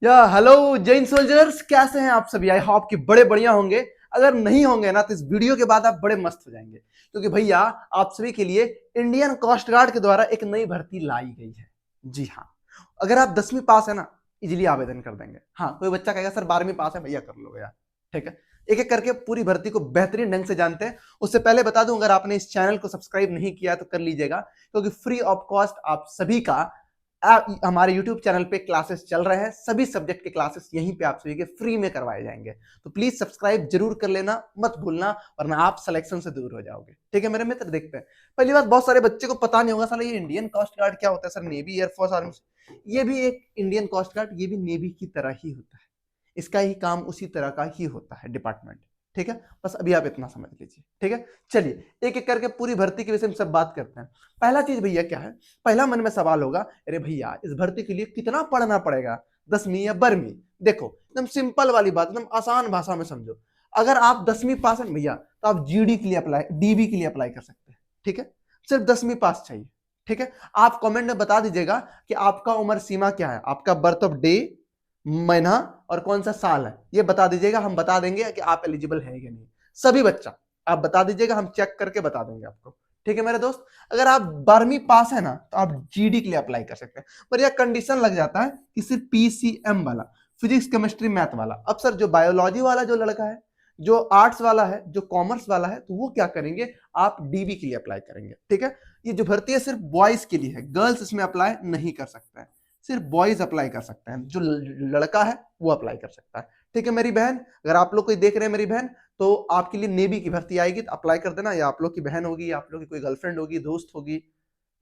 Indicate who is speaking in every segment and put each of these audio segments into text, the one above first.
Speaker 1: या hello Jain soldiers, कैसे हैं आप सभी? आई होप कि बड़े बढ़िया होंगे। अगर नहीं होंगे ना तो इस वीडियो के बाद आप बड़े मस्त हो जाएंगे, क्योंकि भैया आप सभी के लिए इंडियन कोस्ट गार्ड के द्वारा एक नई भर्ती लाई गई है। जी हाँ, अगर आप 10वीं पास है ना, इजिली आवेदन कर देंगे। हाँ, कोई बच्चा कहेगा सर 12वीं पास है, भैया कर लो यार। ठीक है, एक एक करके पूरी भर्ती को बेहतरीन ढंग से जानते हैं। उससे पहले बता दूं, अगर आपने इस चैनल को सब्सक्राइब नहीं किया तो कर लीजिएगा, क्योंकि फ्री ऑफ कॉस्ट आप सभी का हमारे YouTube चैनल पे क्लासेस चल रहे हैं। सभी सब्जेक्ट के क्लासेस यहीं पे आप सभी के फ्री में करवाए जाएंगे, तो प्लीज सब्सक्राइब जरूर कर लेना, मत भूलना, वरना आप सिलेक्शन से दूर हो जाओगे। ठीक है मेरे मित्र, देखते हैं। पहली बात, बहुत सारे बच्चे को पता नहीं होगा साला ये इंडियन कोस्ट गार्ड क्या होता है। सर नेवी, एयरफोर्स, आर्मी, ये भी एक इंडियन कोस्ट गार्ड, ये भी नेवी की तरह ही होता है। इसका ही काम उसी तरह का ही होता है, डिपार्टमेंट। ठीक है, बस अभी आप इतना समझ लीजिए। ठीक है, चलिए एक एक करके पूरी भर्ती के विषय में सब बात करते हैं। पहला चीज भैया क्या है, पहला मन में सवाल होगा, अरे भैया इस भर्ती के लिए कितना पढ़ना पड़ेगा, 10वीं या 12वीं? देखो एकदम सिंपल वाली बात, एकदम आसान भाषा में समझो। अगर आप 10वीं पास हैं भैया, तो आप जीडी के लिए अप्लाई, डीबी के लिए अप्लाई कर सकते हैं। ठीक है, सिर्फ 10वीं पास चाहिए। ठीक है, आप कमेंट में बता दीजिएगा कि आपका उम्र सीमा क्या है, आपका बर्थ ऑफ डे, महीना और कौन सा साल है, ये बता दीजिएगा। हम बता देंगे कि आप एलिजिबल है या नहीं। सभी बच्चा आप बता दीजिएगा, हम चेक करके बता देंगे आपको। ठीक है मेरे दोस्त, अगर आप 12वीं पास है ना, तो आप जीडी के लिए अप्लाई कर सकते हैं। पर यह कंडीशन लग जाता है कि सिर्फ पीसीएम वाला, फिजिक्स केमिस्ट्री मैथ वाला। अब सर जो बायोलॉजी वाला जो लड़का है, जो आर्ट्स वाला है, जो कॉमर्स वाला है, तो वो क्या करेंगे, आप डीबी के लिए अप्लाई करेंगे। ठीक है, ये जो भर्ती है सिर्फ बॉयज के लिए है, गर्ल्स इसमें अप्लाई नहीं कर सकते हैं। सिर्फ बॉयज अप्लाई कर सकते हैं, जो लड़का है वो अप्लाई कर सकता है। ठीक है मेरी बहन, अगर आप लोग कोई देख रहे हैं मेरी बहन, तो आपके लिए नेवी की भर्ती आएगी, तो अप्लाई कर देना। या आप लोग की बहन होगी, आप लोग की कोई गर्लफ्रेंड होगी, दोस्त होगी,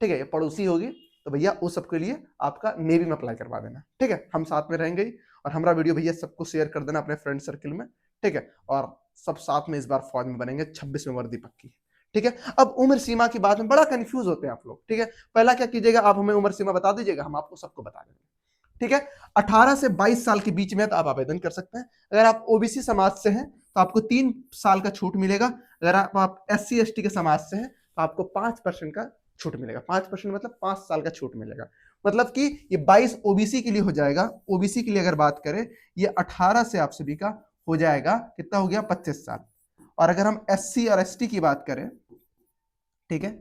Speaker 1: ठीक है, या पड़ोसी होगी, तो भैया उस सबके लिए आपका नेवी में अप्लाई करवा देना। ठीक है, हम साथ में रहेंगे ही। और हमारा वीडियो भैया सबको शेयर कर देना अपने फ्रेंड सर्किल में। ठीक है, और सब साथ में इस बार फौज में बनेंगे, 26 में वर्दी पक्की है। ठीक है, अब उम्र सीमा की बात में बड़ा कंफ्यूज होते हैं आप लोग। ठीक है, पहला क्या कीजिएगा, आप हमें उम्र सीमा बता दीजिएगा, हम आपको सबको बता देंगे। ठीक है, 18 से 22 साल के बीच में तो आप आवेदन कर सकते हैं। अगर आप ओबीसी समाज से हैं तो आपको 3 साल का छूट मिलेगा। अगर आप SC ST के समाज से हैं तो आपको 5% का छूट मिलेगा। 5% मतलब 5 साल का छूट मिलेगा। मतलब कि ये 22 ओबीसी के लिए हो जाएगा। ओबीसी के लिए अगर बात करें, ये 18 से आप सभी का हो जाएगा, कितना हो गया, 25 साल। और अगर हम SC और ST की बात करें, ठीक है,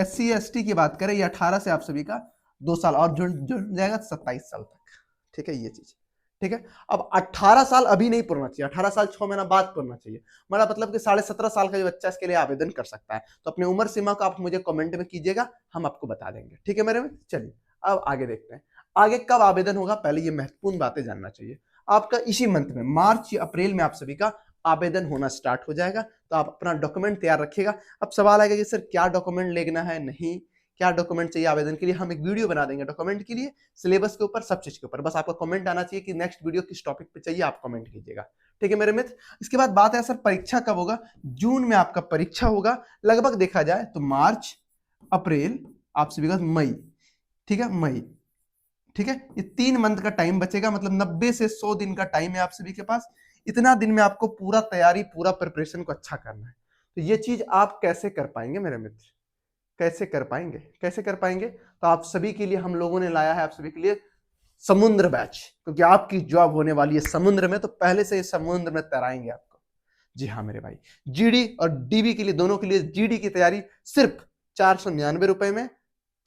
Speaker 1: SC ST की बात करें, ये 18 से आप सभी का 2 साल और जुड़ जाएगा, 27 साल तक। ठीक है, ये चीज। ठीक है, अब 18 साल अभी नहीं पूरना चाहिए, 18 साल 6 महीना बाद पूरना चाहिए। मेरा मतलब कि 17.5 साल का जो बच्चा इसके लिए आवेदन कर सकता है। तो अपनी उम्र सीमा को आप मुझे कमेंट में कीजिएगा, हम आपको बता देंगे। ठीक है मेरे में, चलिए अब आगे देखते हैं। आगे कब आवेदन होगा, पहले ये महत्वपूर्ण बातें जानना चाहिए। आपका इसी मंथ में, मार्च या अप्रैल में आप सभी का आवेदन होना स्टार्ट हो जाएगा। तो आप अपना डॉक्यूमेंट तैयार रखिएगा। अब सवाल आएगा कि सर क्या डॉक्यूमेंट लेना है, नहीं क्या डॉक्यूमेंट चाहिए आवेदन के लिए, हम एक वीडियो बना देंगे डॉक्यूमेंट के लिए, सिलेबस के ऊपर, सब चीज के ऊपर। बस आपका कमेंट आना चाहिए कि नेक्स्ट वीडियो किस टॉपिक पे चाहिए, आप कमेंट कीजिएगा। ठीक है मेरे मित्र, इसके बाद बात है सर परीक्षा कब होगा। जून में आपका परीक्षा होगा, लगभग देखा जाए तो मार्च, अप्रैल, आप सभी का मई। ठीक है, मई। ठीक है, ये 3 मंथ का टाइम बचेगा, मतलब 90 से 100 दिन का टाइम है आप सभी के पास। इतना दिन में आपको पूरा तैयारी, पूरा प्रिपरेशन को अच्छा करना है। तो ये चीज आप कैसे कर पाएंगे मेरे मित्र, कैसे कर पाएंगे, कैसे कर पाएंगे? तो आप सभी के लिए हम लोगों ने लाया है, आप सभी के लिए समुद्र बैच, क्योंकि आपकी जॉब होने वाली है समुद्र में, तो पहले से समुद्र में तैराएंगे आपको। जी हाँ मेरे भाई, जीडी और डीबी के लिए, दोनों के लिए जीडी की तैयारी सिर्फ 499 रुपए में।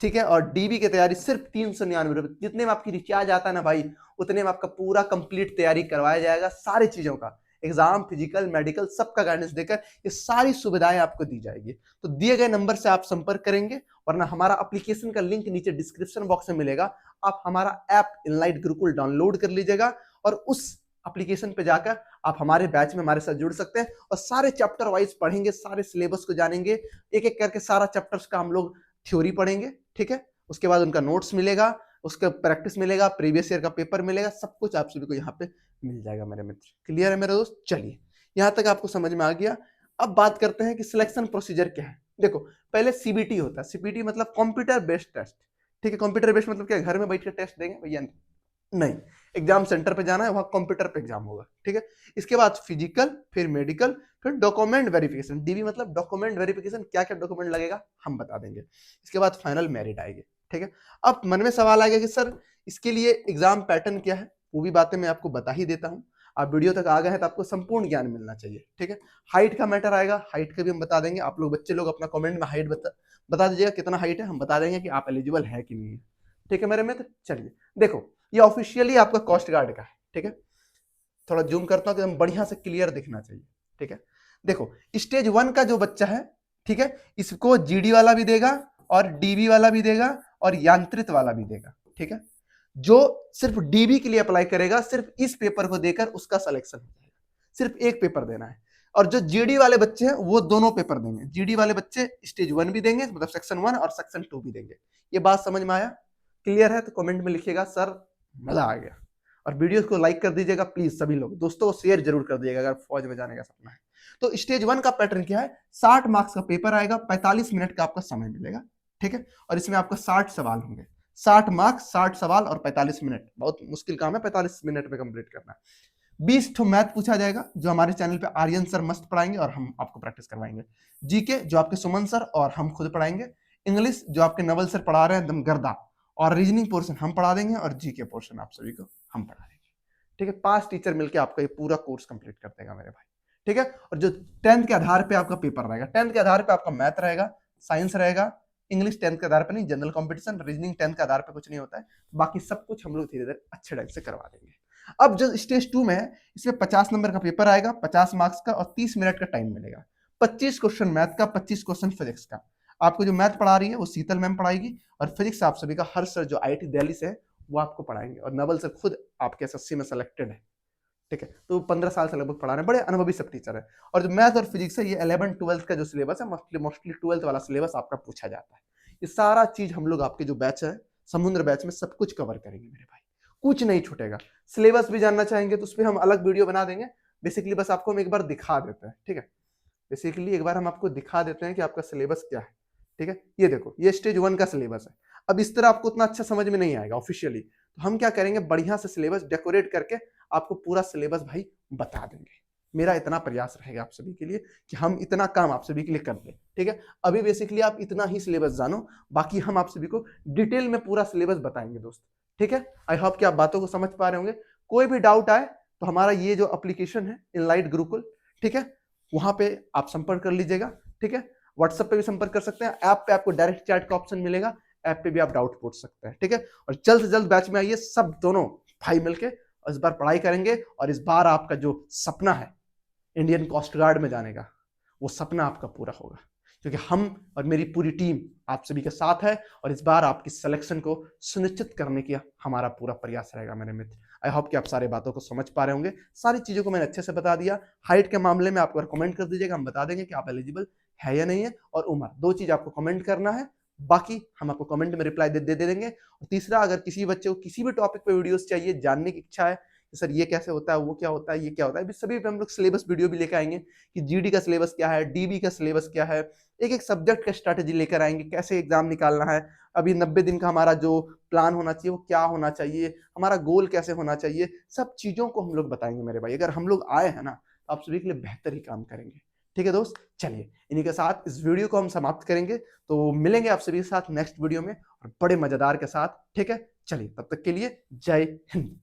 Speaker 1: ठीक है, और डीबी की तैयारी सिर्फ 399 रुपए। जितने में आपकी रिचार्ज आता है ना भाई, उतने में आपका पूरा कंप्लीट तैयारी करवाया जाएगा, सारी चीजों का, एग्जाम, फिजिकल, मेडिकल, सबका गाइडेंस देकर ये सारी सुविधाएं आपको दी जाएगी। तो दिए गए नंबर से आप संपर्क करेंगे, वरना हमारा एप्लीकेशन का लिंक नीचे डिस्क्रिप्शन बॉक्स में मिलेगा। आप हमारा ऐप इनलाइट गुरुकुल डाउनलोड कर लीजिएगा, और उस एप्लीकेशन पे जाकर आप हमारे बैच में हमारे साथ जुड़ सकते हैं, और सारे चैप्टर वाइज पढ़ेंगे, सारे सिलेबस को जानेंगे, एक एक करके सारा चैप्टर्स का हम लोग थ्योरी पढ़ेंगे। ठीक है, उसके बाद उनका नोट्स मिलेगा, उसका प्रैक्टिस मिलेगा, प्रीवियस ईयर का पेपर मिलेगा, सब कुछ आप सभी को यहाँ पे मिल जाएगा मेरे मित्र। क्लियर है मेरे दोस्त? चलिए यहाँ तक आपको समझ में आ गया। अब बात करते हैं कि सिलेक्शन प्रोसीजर क्या है। देखो, पहले सीबीटी होता है। सीबीटी मतलब कंप्यूटर बेस्ड टेस्ट। ठीक है, कंप्यूटर बेस्ड मतलब क्या, घर में बैठ कर टेस्ट देंगे भैया? नहीं, एग्जाम सेंटर पे जाना है, वहां कंप्यूटर पे एग्जाम होगा। ठीक है, इसके बाद फिजिकल, फिर मेडिकल, फिर डॉक्यूमेंट वेरिफिकेशन। डीबी मतलब डॉक्यूमेंट वेरिफिकेशन, क्या क्या डॉक्यूमेंट लगेगा हम बता देंगे। इसके बाद फाइनल मेरिट आएगी। ठीक है, अब मन में सवाल आएगा कि सर इसके लिए एग्जाम पैटर्न क्या है। वो भी बातें मैं आपको बता ही देता हूँ। आप वीडियो तक आ गए हैं तो आपको संपूर्ण ज्ञान मिलना चाहिए, ठीक है। हाइट का मैटर आएगा, हाइट का भी हम बता देंगे। आप लोग बच्चे लोग अपना कमेंट में हाइट बता दीजिएगा कितना हाइट है, हम बता देंगे कि आप एलिजिबल है कि नहीं है, ठीक है मेरे मित्र। चलिए देखो, ये ऑफिशियली आपका कोस्ट गार्ड का है, ठीक है। थोड़ा जूम करता हूं कि एकदम बढ़िया से क्लियर दिखना चाहिए, ठीक है। देखो स्टेज 1 का जो बच्चा है, ठीक है, इसको जीडी वाला भी देगा और डीबी वाला भी देगा और यांत्रित वाला भी देगा, ठीक है। जो सिर्फ डीबी के लिए अप्लाई करेगा, सिर्फ इस पेपर को देकर उसका सिलेक्शन हो जाएगा। सिर्फ एक पेपर देना है। और जो जीडी वाले बच्चे हैं वो दोनों पेपर देंगे। जीडी वाले बच्चे स्टेज 1 भी देंगे, मतलब सेक्शन 1 और सेक्शन 2 भी देंगे। ये बात समझ में आया? क्लियर है तो कमेंट में लिखिएगा सर मजा आ गया। और वीडियो को लाइक कर दीजिएगा प्लीज सभी लोग, दोस्तों को शेयर जरूर कर दीजिएगा अगर फौज में जाने का सपना है। तो स्टेज 1 का पैटर्न क्या है? 60 मार्क्स का पेपर आएगा, 45 मिनट का आपका समय मिलेगा, ठीक है। और इसमें आपका 60 सवाल होंगे, 60 मार्क्स, 60 सवाल और 45 मिनट। बहुत मुश्किल काम है 45 मिनट में कंप्लीट करना। 20 ठो मैथ पूछा जाएगा जो हमारे चैनल पे आर्यन सर मस्त पढ़ाएंगे और हम आपको प्रैक्टिस करवाएंगे। जीके जो आपके सुमन सर और हम खुद पढ़ाएंगे। इंग्लिश जो आपके नवल सर पढ़ा रहे हैं एकदम गर्दा। और रीजनिंग पोर्शन हम पढ़ा देंगे और जीके पोर्शन आप सभी को हम पढ़ा देंगे, ठीक है। 5 टीचर मिलकर आपका ये पूरा कोर्स कंप्लीट कर देगा मेरे भाई, ठीक है। और जो 10th के आधार पे आपका पेपर रहेगा, 10th के आधार पे आपका मैथ रहेगा, साइंस रहेगा, इंग्लिश 10th के आधार पे नहीं, जनरल कंपटीशन, रीजनिंग 10th के आधार पे कुछ नहीं होता है। बाकी सब कुछ हम लोग धीरे धीरे अच्छे ढंग से करवा देंगे। अब जो स्टेज 2 में है, इसमें 50 नंबर का पेपर आएगा, 50 मार्क्स का और 30 मिनट का टाइम मिलेगा। 25 क्वेश्चन मैथ का, 25 क्वेश्चन फिजिक्स का। आपको जो मैथ पढ़ा रही है वो शीतल मैम पढ़ाएगी और फिजिक्स आप सभी का हर्ष सर जो IIT दिल्ली से है वो आपको पढ़ाएंगे। और नवल सर खुद आपके SSC में सेलेक्टेड है, ठीक है। तो 15 साल से लगभग पढ़ा रहे हैं, बड़े अनुभवी सब टीचर है। और जो मैथ और फिजिक्स है ये 11 12 का जो सिलेबस है, मोस्टली 12th वाला सिलेबस आपका पूछा जाता है। ये सारा चीज हम लोग आपके जो बैच है समुद्र बैच में सब कुछ कवर करेंगे मेरे भाई, कुछ नहीं छूटेगा। सिलेबस भी जानना चाहेंगे तो उस पर हम अलग वीडियो बना देंगे। बेसिकली बस आपको हम एक बार दिखा देते हैं, ठीक है। बेसिकली एक बार हम आपको दिखा देते हैं कि आपका सिलेबस क्या है, ठीक है। ये देखो, ये स्टेज 1 का सिलेबस है। अब इस तरह आपको उतना अच्छा समझ में नहीं आएगा ऑफिशियली, तो हम क्या करेंगे, बढ़िया से सिलेबस डेकोरेट करके आपको पूरा सिलेबस भाई बता देंगे। मेरा इतना प्रयास रहेगा आप सभी के लिए कि हम इतना काम आप सभी के लिए कर दें, ठीक है। अभी बेसिकली आप इतना ही सिलेबस जानो, बाकी हम आप सभी को डिटेल में पूरा सिलेबस बताएंगे दोस्त, ठीक है। आई होप कि आप बातों को समझ पा रहे होंगे। कोई भी डाउट आए तो हमारा ये जो एप्लीकेशन है इनलाइट गुरुकुल, ठीक है, वहां पे आप संपर्क कर लीजिएगा, ठीक है। व्हाट्सएप पे भी संपर्क कर सकते हैं, ऐप पे आपको डायरेक्ट चैट का ऑप्शन मिलेगा, ऐप पे भी आप डाउट पूछ सकते हैं, ठीक है। और जल्द से जल्द बैच में आइए, सब दोनों भाई मिलके इस बार पढ़ाई करेंगे और इस बार आपका जो सपना है इंडियन कोस्ट गार्ड में जाने का, वो सपना आपका पूरा होगा, क्योंकि हम और मेरी पूरी टीम आप सभी के साथ है। और इस बार आपकी सिलेक्शन को सुनिश्चित करने की हमारा पूरा प्रयास रहेगा मेरे मित्र। आई होप कि आप सारी बातों को समझ पा रहे होंगे, सारी चीजों को मैंने अच्छे से बता दिया। हाइट के मामले में आप कमेंट कर दीजिएगा, हम बता देंगे कि आप एलिजिबल है या नहीं है। और उम्र, 2 चीज आपको कमेंट करना है, बाकी हम आपको कमेंट में रिप्लाई दे देंगे। और तीसरा, अगर किसी बच्चे को किसी भी टॉपिक पे वीडियोस चाहिए, जानने की इच्छा है कि सर ये कैसे होता है, वो क्या होता है, ये क्या होता है, सभी पे हम लोग सिलेबस वीडियो भी लेकर आएंगे कि जीडी का सिलेबस क्या है, डीबी का सिलेबस क्या है, एक एक सब्जेक्ट का स्ट्रैटेजी लेकर आएंगे, कैसे एग्जाम निकालना है, अभी 90 दिन का हमारा जो प्लान होना चाहिए वो क्या होना चाहिए, हमारा गोल कैसे होना चाहिए, सब चीजों को हम लोग बताएंगे मेरे भाई। अगर हम लोग आए हैं ना तो आप सभी के लिए बेहतर ही काम करेंगे, ठीक है दोस्त। चलिए इन्हीं के साथ इस वीडियो को हम समाप्त करेंगे, तो मिलेंगे आप सभी के साथ नेक्स्ट वीडियो में और बड़े मजेदार के साथ, ठीक है। चलिए तब तक के लिए जय हिंद।